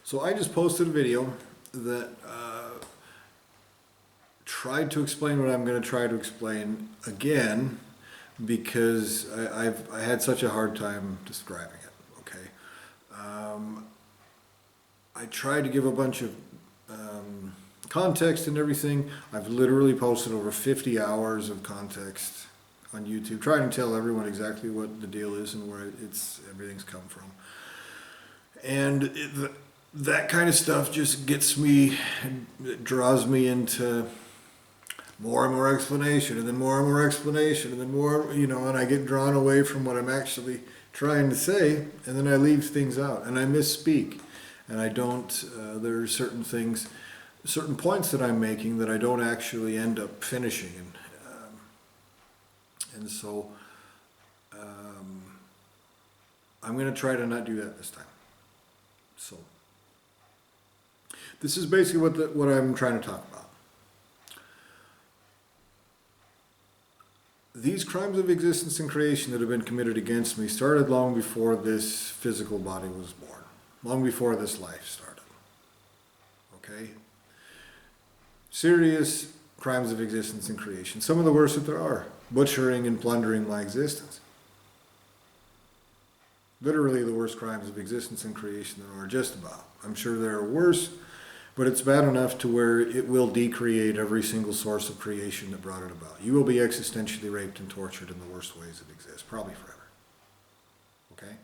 So I just posted a video that tried to explain what I'm going to try to explain again because I had such a hard time describing it. Okay, I tried to give a bunch of context and everything. I've literally posted over 50 hours of context on YouTube, trying to tell everyone exactly what the deal is and where everything's come from. And that kind of stuff just gets me, it draws me into more and more explanation, and then more and more explanation, and then more, and I get drawn away from what I'm actually trying to say, and then I leave things out, and I misspeak, and I don't, there are certain things, certain points that I'm making that I don't actually end up finishing, and so I'm going to try to not do that this time. So this is basically what I'm trying to talk about. These crimes of existence and creation that have been committed against me started long before this physical body was born, long before this life started. Okay? Serious crimes of existence and creation, some of the worst that there are, butchering and plundering my existence. Literally the worst crimes of existence and creation there are, just about. I'm sure there are worse, but it's bad enough to where it will decreate every single source of creation that brought it about. You will be existentially raped and tortured in the worst ways that exist, probably forever. Okay?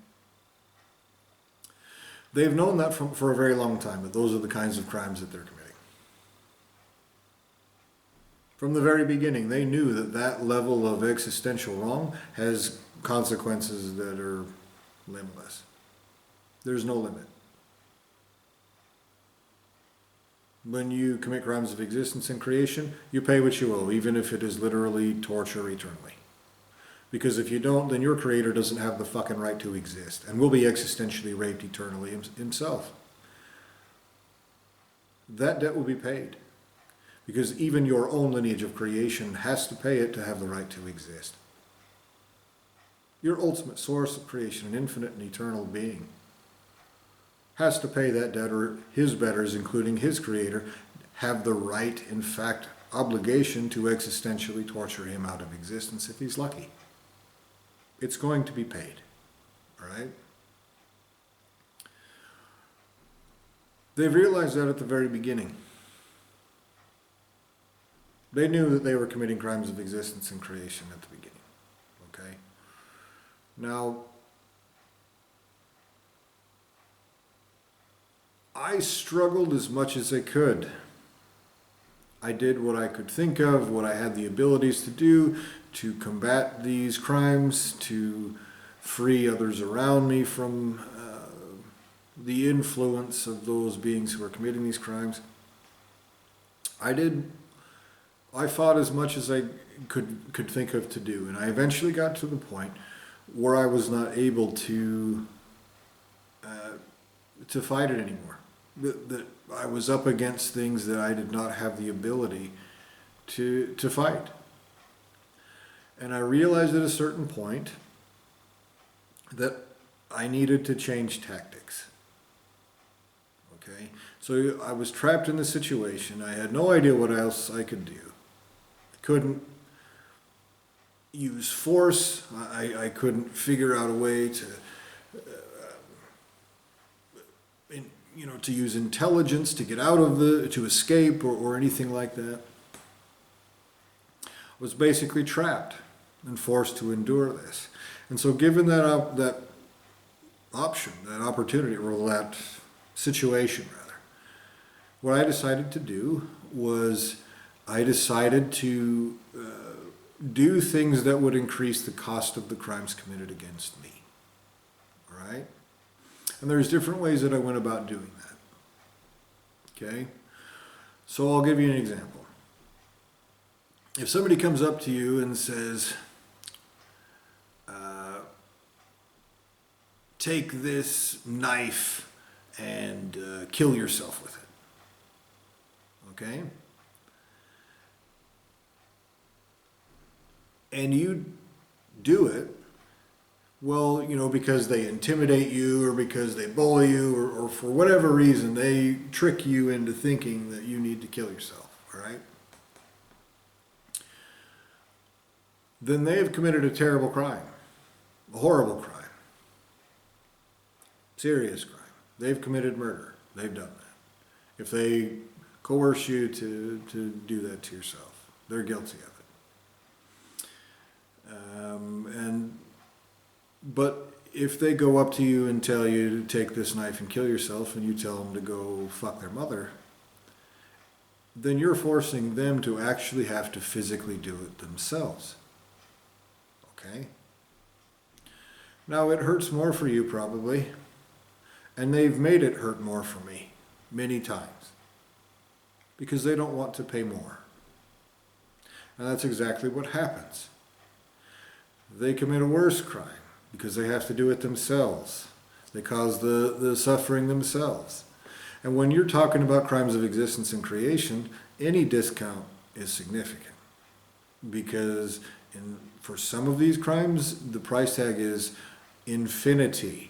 They've known that for a very long time, that those are the kinds of crimes that they're committing. From the very beginning, they knew that that level of existential wrong has consequences that are limitless. There's no limit. When you commit crimes of existence and creation, you pay what you owe, even if it is literally torture eternally. Because if you don't, then your creator doesn't have the fucking right to exist and will be existentially raped eternally himself. That debt will be paid. Because even your own lineage of creation has to pay it to have the right to exist. Your ultimate source of creation, an infinite and eternal being, has to pay that debt, or his betters, including his creator, have the right, in fact, obligation to existentially torture him out of existence if he's lucky. It's going to be paid, all right? They've realized that at the very beginning. They knew that they were committing crimes of existence and creation at the beginning, okay? Now, I struggled as much as I could. I did what I could think of, what I had the abilities to do to combat these crimes, to free others around me from the influence of those beings who are committing these crimes. I fought as much as I could think of to do, and I eventually got to the point where I was not able to fight it anymore. That I was up against things that I did not have the ability to fight. And I realized at a certain point that I needed to change tactics. Okay? So I was trapped in the situation. I had no idea what else I could do. I couldn't use force. I couldn't figure out a way to to use intelligence to get out of to escape or anything like that. I was basically trapped and forced to endure this. And so given that option, that opportunity, or that situation rather, what I decided to do was I decided to do things that would increase the cost of the crimes committed against me. All right? And there's different ways that I went about doing that. Okay? So I'll give you an example. If somebody comes up to you and says, take this knife and kill yourself with it. Okay? And you do it Well, because they intimidate you or because they bully you or for whatever reason, they trick you into thinking that you need to kill yourself, all right? Then they have committed a terrible crime, a horrible crime, serious crime. They've committed murder. They've done that. If they coerce you to do that to yourself, they're guilty of it. But if they go up to you and tell you to take this knife and kill yourself, and you tell them to go fuck their mother, then you're forcing them to actually have to physically do it themselves. Okay? Now, it hurts more for you probably, and they've made it hurt more for me many times because they don't want to pay more. And that's exactly what happens. They commit a worse crime because they have to do it themselves. They cause the suffering themselves. And when you're talking about crimes of existence and creation, any discount is significant. Because for some of these crimes, the price tag is infinity.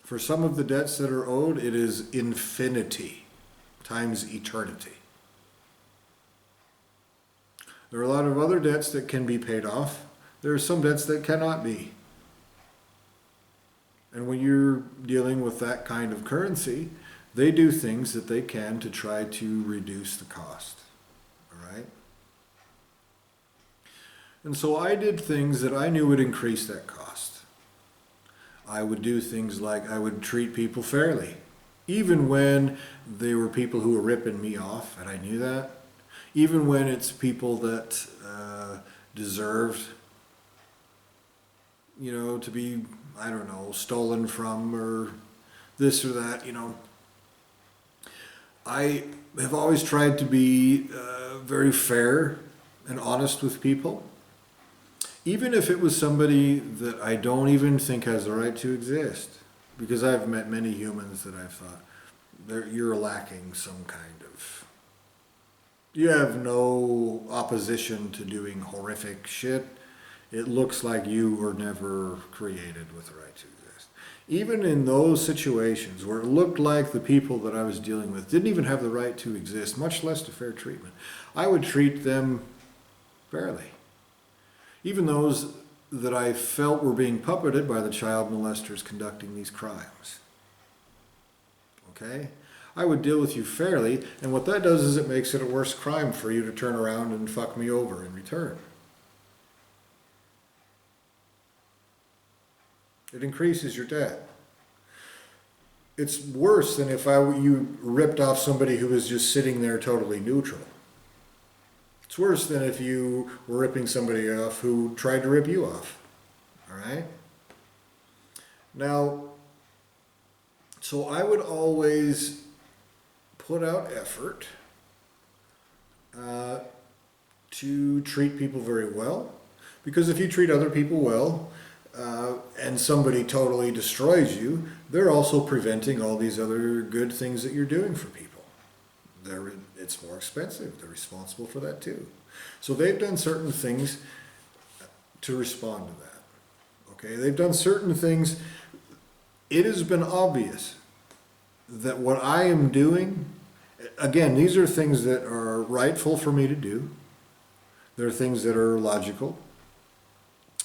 For some of the debts that are owed, it is infinity times eternity. There are a lot of other debts that can be paid off. There are some debts that cannot be. And when you're dealing with that kind of currency, they do things that they can to try to reduce the cost. All right? And so I did things that I knew would increase that cost. I would do things like I would treat people fairly, even when they were people who were ripping me off, and I knew that. Even when it's people that deserved, to be, stolen from or this or that, I have always tried to be very fair and honest with people, even if it was somebody that I don't even think has the right to exist, because I've met many humans that I've thought, you're lacking some kind of... You have no opposition to doing horrific shit. It looks like you were never created with the right to exist. Even in those situations where it looked like the people that I was dealing with didn't even have the right to exist, much less to fair treatment, I would treat them fairly. Even those that I felt were being puppeted by the child molesters conducting these crimes. Okay? I would deal with you fairly, and what that does is it makes it a worse crime for you to turn around and fuck me over in return. It increases your debt. It's worse than if you ripped off somebody who was just sitting there totally neutral. It's worse than if you were ripping somebody off who tried to rip you off. All right? Now, so I would always put out effort to treat people very well, because if you treat other people well and somebody totally destroys you, they're also preventing all these other good things that you're doing for people. It's more expensive. They're responsible for that too. So they've done certain things to respond to that. Okay, they've done certain things. It has been obvious that what I am doing, again, these are things that are rightful for me to do. There are things that are logical.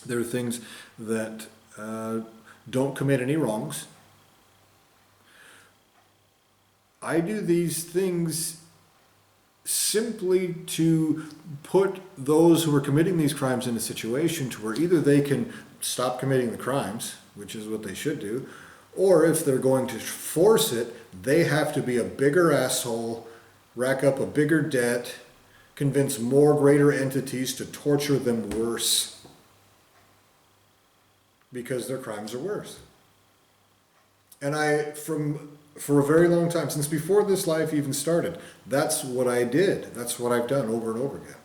There are things that don't commit any wrongs. I do these things simply to put those who are committing these crimes in a situation to where either they can stop committing the crimes, which is what they should do, or if they're going to force it, they have to be a bigger asshole, rack up a bigger debt, convince more greater entities to torture them worse, because their crimes are worse. And for a very long time, since before this life even started, that's what I did. That's what I've done over and over again.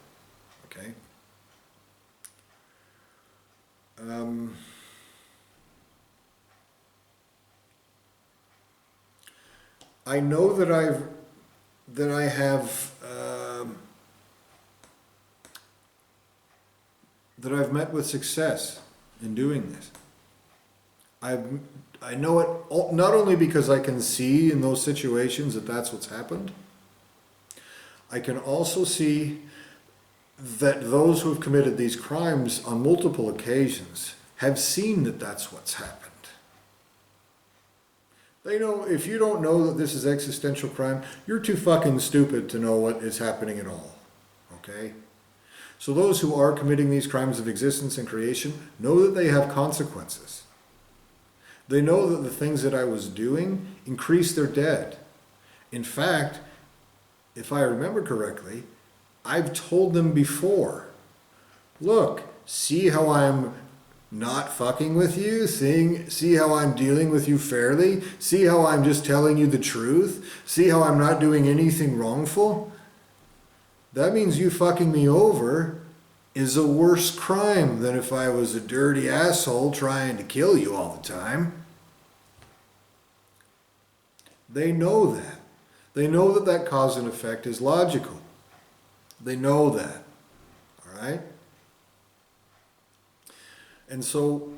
Okay? I know that I have that I've met with success in doing this. I know it not only because I can see in those situations that that's what's happened. I can also see that those who have committed these crimes on multiple occasions have seen that that's what's happened. They know, if you don't know that this is existential crime, you're too fucking stupid to know what is happening at all. Okay? So those who are committing these crimes of existence and creation know that they have consequences. They know that the things that I was doing increase their debt. In fact, if I remember correctly, I've told them before, look, see how I'm not fucking with you? See how I'm dealing with you fairly? See how I'm just telling you the truth? See how I'm not doing anything wrongful? That means you fucking me over is a worse crime than if I was a dirty asshole trying to kill you all the time. They know that. They know that that cause and effect is logical. They know that. All right? And so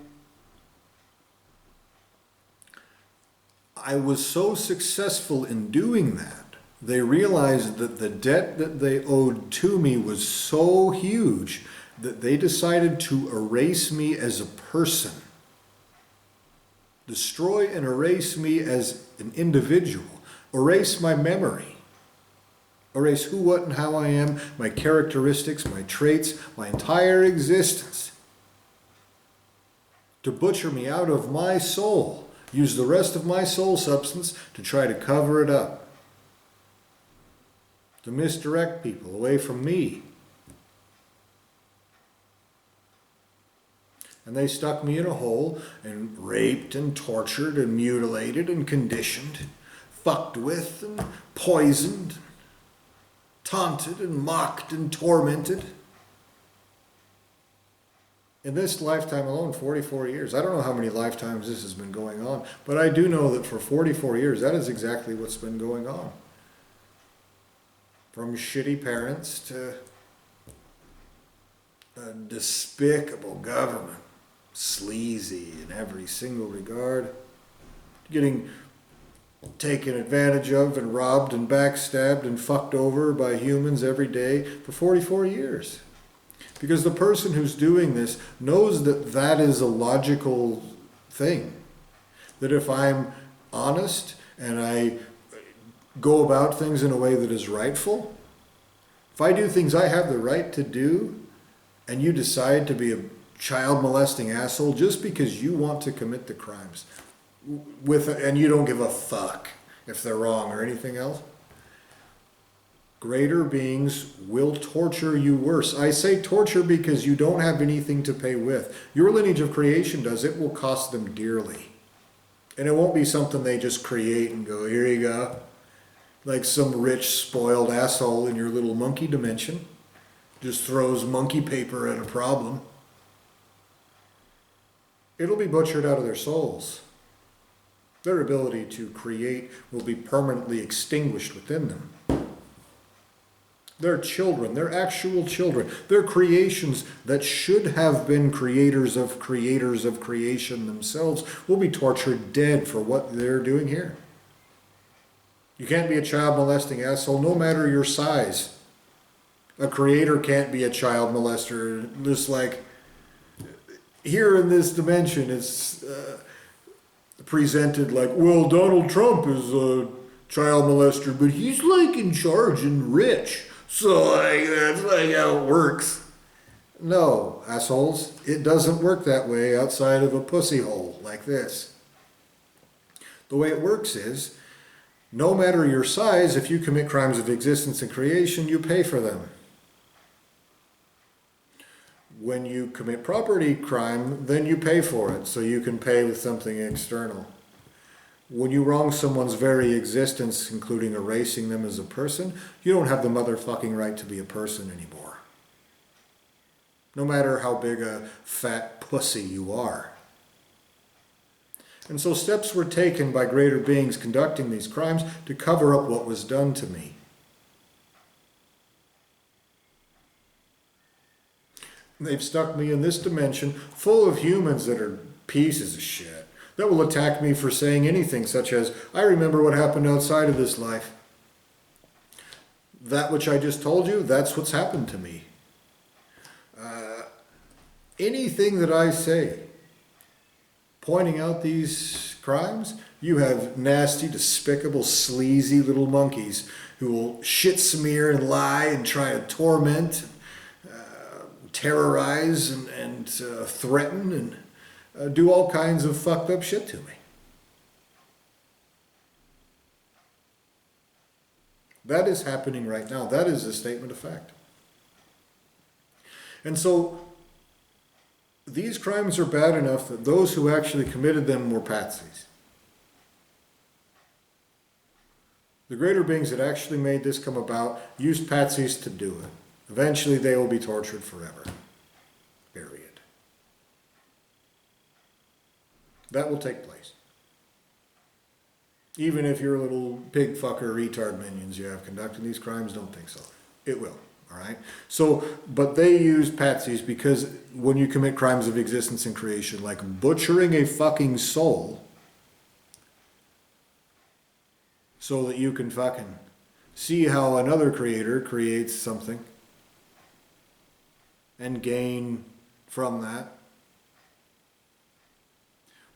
I was so successful in doing that, they realized that the debt that they owed to me was so huge that they decided to erase me as a person. Destroy and erase me as an individual. Erase my memory. Erase who, what, and how I am, my characteristics, my traits, my entire existence. To butcher me out of my soul. Use the rest of my soul substance to try to cover it up. To misdirect people away from me. And they stuck me in a hole and raped and tortured and mutilated and conditioned, fucked with and poisoned, taunted and mocked and tormented. In this lifetime alone, 44 years. I don't know how many lifetimes this has been going on, but I do know that for 44 years, that is exactly what's been going on. From shitty parents to a despicable government, sleazy in every single regard, getting taken advantage of and robbed and backstabbed and fucked over by humans every day for 44 years. Because the person who's doing this knows that that is a logical thing. That if I'm honest and I go about things in a way that is rightful, if I do things I have the right to do, and you decide to be a child molesting asshole just because you want to commit the crimes, and you don't give a fuck if they're wrong or anything else, greater beings will torture you worse. I say torture because you don't have anything to pay with. Your lineage of creation does. It will cost them dearly. And it won't be something they just create and go, here you go. Like some rich, spoiled asshole in your little monkey dimension just throws monkey paper at a problem. It'll be butchered out of their souls. Their ability to create will be permanently extinguished within them. Their children, their actual children, their creations that should have been creators of creation themselves will be tortured dead for what they're doing here. You can't be a child molesting asshole no matter your size. A creator can't be a child molester. Just like here in this dimension, it's presented like, well, Donald Trump is a child molester, but he's like in charge and rich. So like, that's like how it works. No, assholes, it doesn't work that way outside of a pussy hole like this. The way it works is, no matter your size, if you commit crimes of existence and creation, you pay for them. When you commit property crime, then you pay for it, so you can pay with something external. When you wrong someone's very existence, including erasing them as a person, you don't have the motherfucking right to be a person anymore. No matter how big a fat pussy you are. And so steps were taken by greater beings conducting these crimes to cover up what was done to me. They've stuck me in this dimension full of humans that are pieces of shit, that will attack me for saying anything such as, I remember what happened outside of this life. That which I just told you, that's what's happened to me. Anything that I say, pointing out these crimes, you have nasty, despicable, sleazy little monkeys who will shit smear and lie and try to torment, terrorize and threaten and do all kinds of fucked up shit to me. That is happening right now. That is a statement of fact. And so these crimes are bad enough that those who actually committed them were patsies. The greater beings that actually made this come about used patsies to do it. Eventually they will be tortured forever. Period. That will take place. Even if your little pig fucker retard minions you have conducting these crimes don't think so. It will. All right. So, but they use patsies because when you commit crimes of existence and creation, like butchering a fucking soul so that you can fucking see how another creator creates something and gain from that.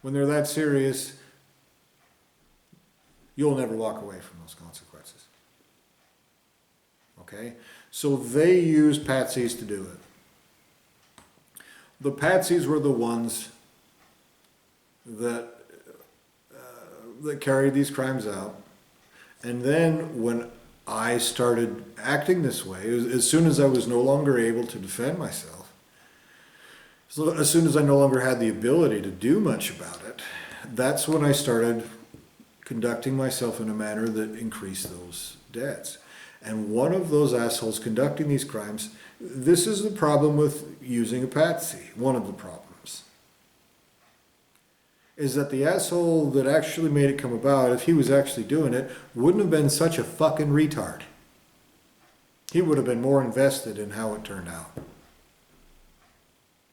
When they're that serious, you'll never walk away from those consequences. Okay? So they use patsies to do it. The patsies were the ones that carried these crimes out. And then when I started acting this way, as soon as I was no longer able to defend myself, so as soon as I no longer had the ability to do much about it, that's when I started conducting myself in a manner that increased those debts. And one of those assholes conducting these crimes, this is the problem with using a patsy. One of the problems is that the asshole that actually made it come about, if he was actually doing it, wouldn't have been such a fucking retard. He would have been more invested in how it turned out.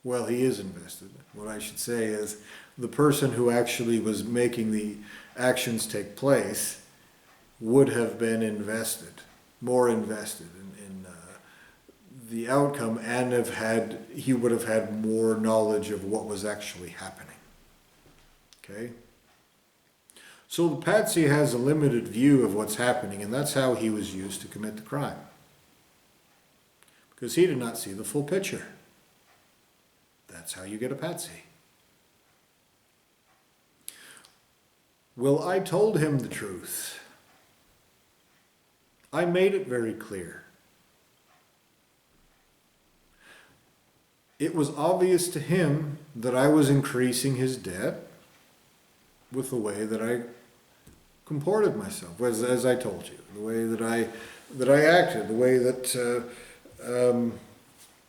Well, he is invested. What I should say is the person who actually was making the actions take place would have been invested, more invested in the outcome, and he would have had more knowledge of what was actually happening. Okay? So the patsy has a limited view of what's happening, and that's how he was used to commit the crime. Because he did not see the full picture. That's how you get a patsy. Well, I told him the truth. I made it very clear. It was obvious to him that I was increasing his debt with the way that I comported myself, as I told you, the way that I acted, the way that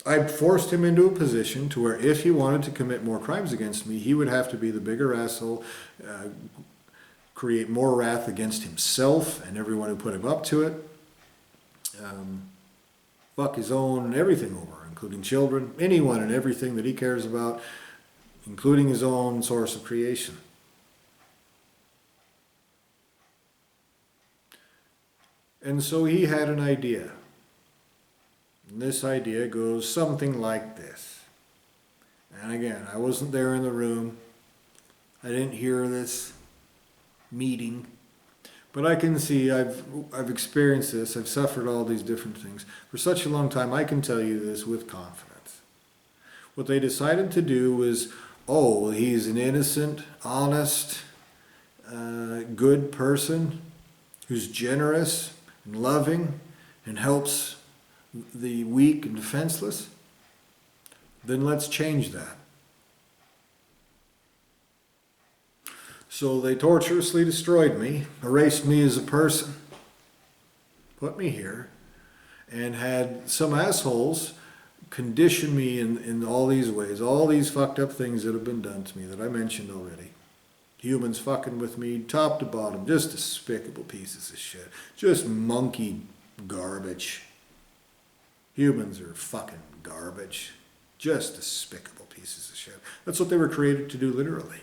I forced him into a position to where if he wanted to commit more crimes against me, he would have to be the bigger asshole, create more wrath against himself and everyone who put him up to it, fuck his own everything over, including children, anyone and everything that he cares about, including his own source of creation. And so he had an idea. And this idea goes something like this. And again, I wasn't there in the room. I didn't hear this meeting. But I can see, I've experienced this, I've suffered all these different things. For such a long time, I can tell you this with confidence. What they decided to do was, oh, he's an innocent, honest, good person who's generous and loving and helps the weak and defenseless. Then let's change that. So they torturously destroyed me, erased me as a person, put me here, and had some assholes condition me in all these ways, all these fucked up things that have been done to me that I mentioned already. Humans fucking with me top to bottom, just despicable pieces of shit, just monkey garbage. Humans are fucking garbage. Just despicable pieces of shit. That's what they were created to do, literally.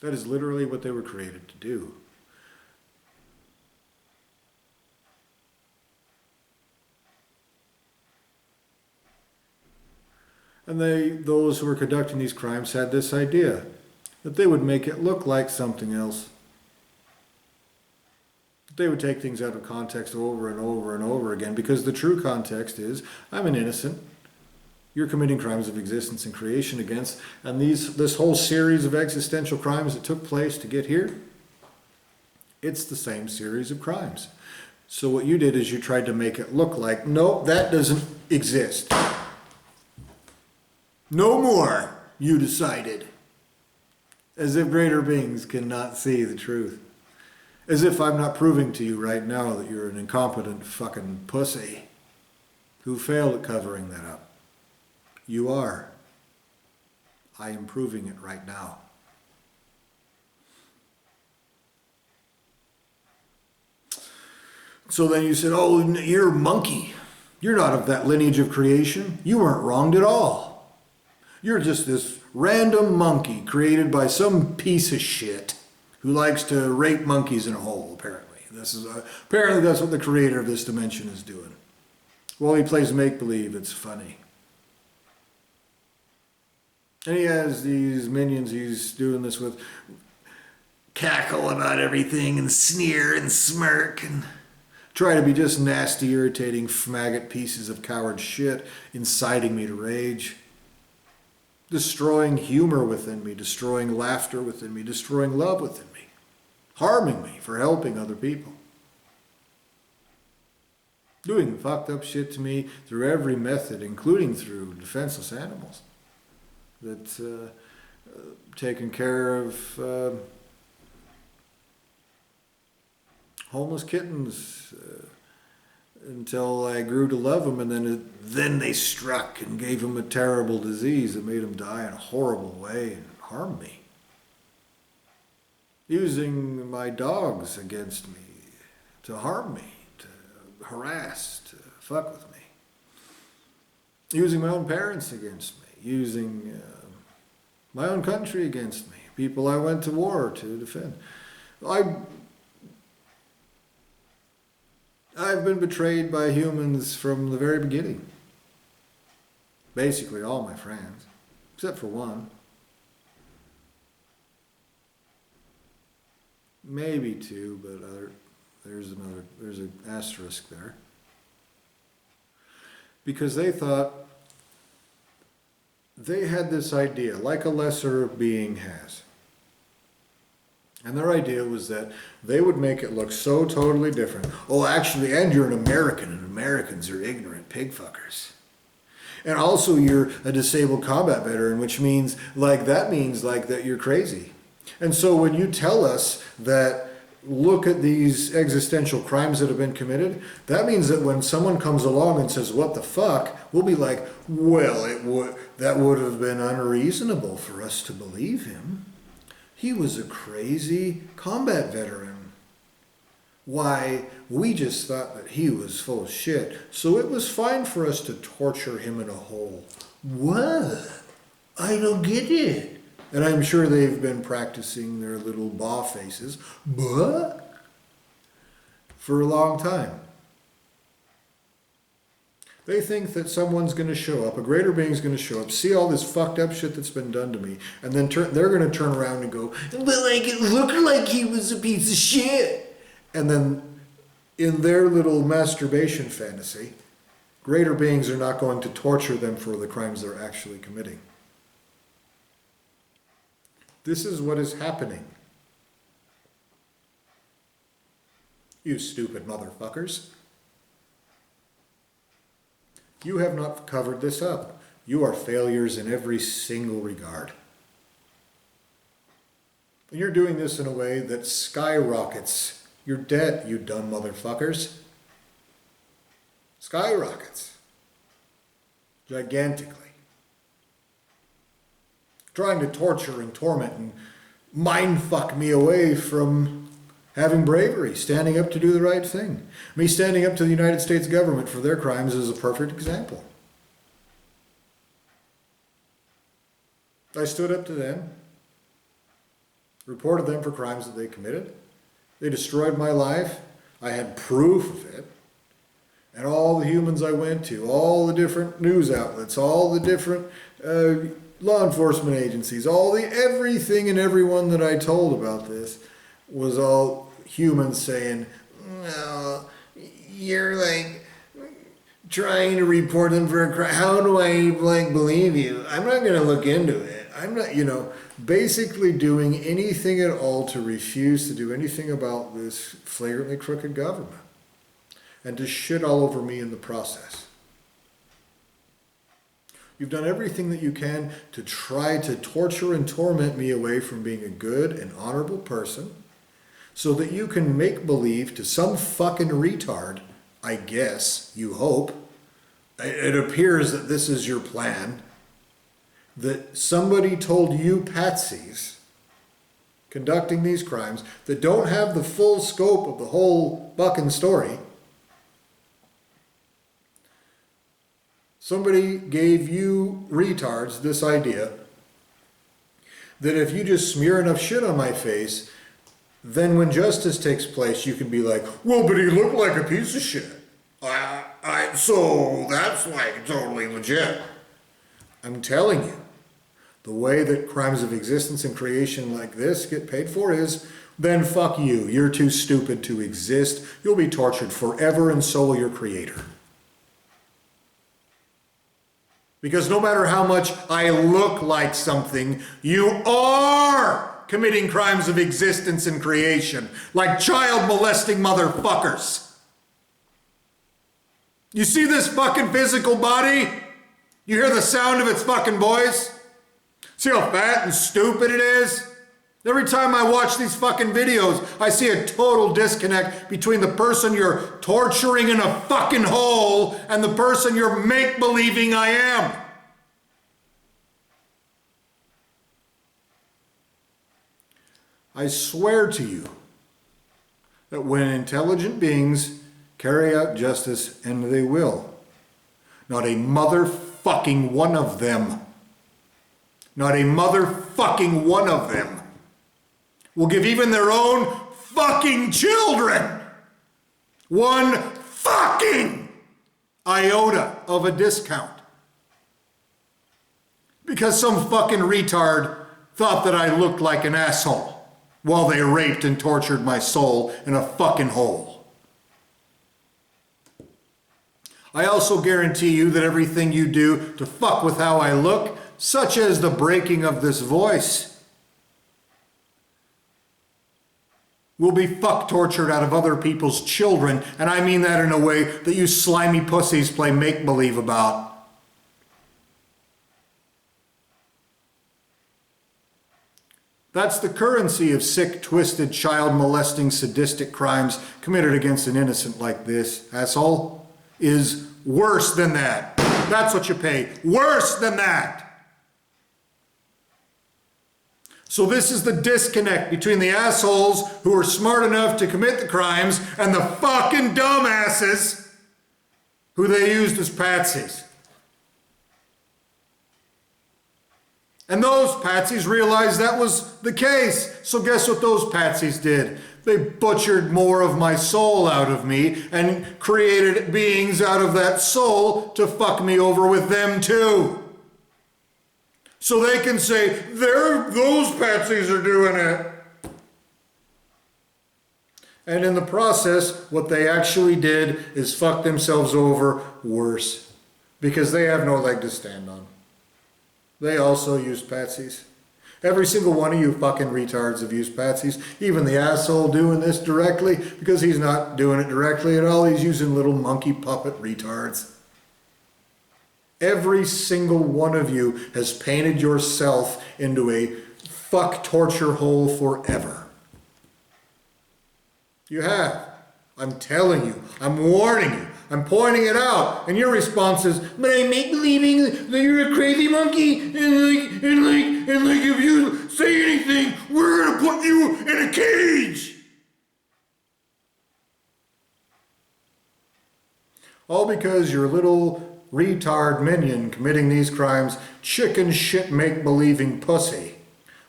That is literally what they were created to do. And those who were conducting these crimes had this idea, that they would make it look like something else. They would take things out of context over and over and over again, because the true context is, I'm an innocent. You're committing crimes of existence and creation against, and this whole series of existential crimes that took place to get here, it's the same series of crimes. So what you did is you tried to make it look like, no, that doesn't exist. No more, you decided. As if greater beings cannot see the truth. As if I'm not proving to you right now that you're an incompetent fucking pussy who failed at covering that up. You are. I am proving it right now. So then you said, oh, you're a monkey. You're not of that lineage of creation. You weren't wronged at all. You're just this random monkey created by some piece of shit who likes to rape monkeys in a hole, apparently. Apparently that's what the creator of this dimension is doing. While he plays make-believe, it's funny. And he has these minions he's doing this with, cackle about everything and sneer and smirk and try to be just nasty, irritating, maggot pieces of coward shit, inciting me to rage. Destroying humor within me, destroying laughter within me, destroying love within me, harming me for helping other people. Doing fucked up shit to me through every method, including through defenseless animals. That's taking care of homeless kittens until I grew to love them, and then they struck and gave them a terrible disease that made them die in a horrible way and harmed me. Using my dogs against me to harm me, to harass, to fuck with me. Using my own parents against me. Using my own country against me. People I went to war to defend. I've been betrayed by humans from the very beginning. Basically all my friends, except for one. Maybe two, but there's an asterisk there. Because they thought they had this idea, like a lesser being has. And their idea was that they would make it look so totally different. Oh, actually, and you're an American, and Americans are ignorant pig fuckers. And also you're a disabled combat veteran, which means that you're crazy. And so when you tell us that, look at these existential crimes that have been committed, that means that when someone comes along and says, what the fuck, we'll be like, well, that would have been unreasonable for us to believe him. He was a crazy combat veteran. Why, we just thought that he was full of shit, so it was fine for us to torture him in a hole. What? I don't get it. And I'm sure they've been practicing their little baw faces, but for a long time. They think that someone's going to show up, a greater being's going to show up, see all this fucked up shit that's been done to me, and then they're going to turn around and go, but like it looked like he was a piece of shit. And then in their little masturbation fantasy, greater beings are not going to torture them for the crimes they're actually committing. This is what is happening. You stupid motherfuckers. You have not covered this up. You are failures in every single regard. And you're doing this in a way that skyrockets your debt, you dumb motherfuckers. Skyrockets. Gigantically. Trying to torture and torment and mind fuck me away from having bravery, standing up to do the right thing. Me standing up to the United States government for their crimes is a perfect example. I stood up to them, reported them for crimes that they committed. They destroyed my life. I had proof of it. And all the humans I went to, all the different news outlets, all the different law enforcement agencies, everything and everyone that I told about this was all humans saying, "Well, you're like trying to report them for a crime. How do I believe you? I'm not going to look into it. I'm not, basically doing anything at all to refuse to do anything about this flagrantly crooked government and to shit all over me in the process. You've done everything that you can to try to torture and torment me away from being a good and honorable person so that you can make believe to some fucking retard, I guess, you hope, it appears that this is your plan, that somebody told you patsies conducting these crimes that don't have the full scope of the whole fucking story. Somebody gave you retards this idea that if you just smear enough shit on my face, then when justice takes place, you can be like, well, but he looked like a piece of shit. So that's totally legit. I'm telling you, the way that crimes of existence and creation like this get paid for is, then fuck you. You're too stupid to exist. You'll be tortured forever and so will your creator. Because no matter how much I look like something, you are committing crimes of existence and creation, like child molesting motherfuckers. You see this fucking physical body? You hear the sound of its fucking voice? See how fat and stupid it is? Every time I watch these fucking videos, I see a total disconnect between the person you're torturing in a fucking hole and the person you're make-believing I am. I swear to you that when intelligent beings carry out justice, and they will, not a motherfucking one of them, not a motherfucking one of them will give even their own fucking children one fucking iota of a discount. Because some fucking retard thought that I looked like an asshole while they raped and tortured my soul in a fucking hole. I also guarantee you that everything you do to fuck with how I look, such as the breaking of this voice, will be fuck tortured out of other people's children, and I mean that in a way that you slimy pussies play make-believe about. That's the currency of sick, twisted, child-molesting, sadistic crimes committed against an innocent like this, asshole, is worse than that. That's what you pay. Worse than that. So this is the disconnect between the assholes who are smart enough to commit the crimes and the fucking dumbasses who they used as patsies. And those patsies realized that was the case. So guess what those patsies did? They butchered more of my soul out of me and created beings out of that soul to fuck me over with them too. So they can say, those patsies are doing it. And in the process, what they actually did is fuck themselves over worse. Because they have no leg to stand on. They also use patsies. Every single one of you fucking retards have used patsies. Even the asshole doing this directly, because he's not doing it directly at all. He's using little monkey puppet retards. Every single one of you has painted yourself into a fuck torture hole forever. You have. I'm telling you. I'm warning you. I'm pointing it out. And your response is, but I make believing that you're a crazy monkey. And if you say anything, we're going to put you in a cage. All because your little retard minion committing these crimes, chicken shit make-believing pussy,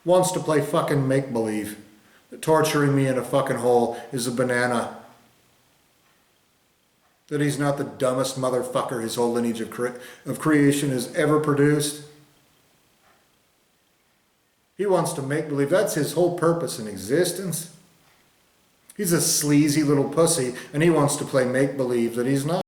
wants to play fucking make-believe. That torturing me in a fucking hole is a banana. That he's not the dumbest motherfucker his whole lineage of creation has ever produced. He wants to make believe. That's his whole purpose in existence. He's a sleazy little pussy, and he wants to play make believe that he's not.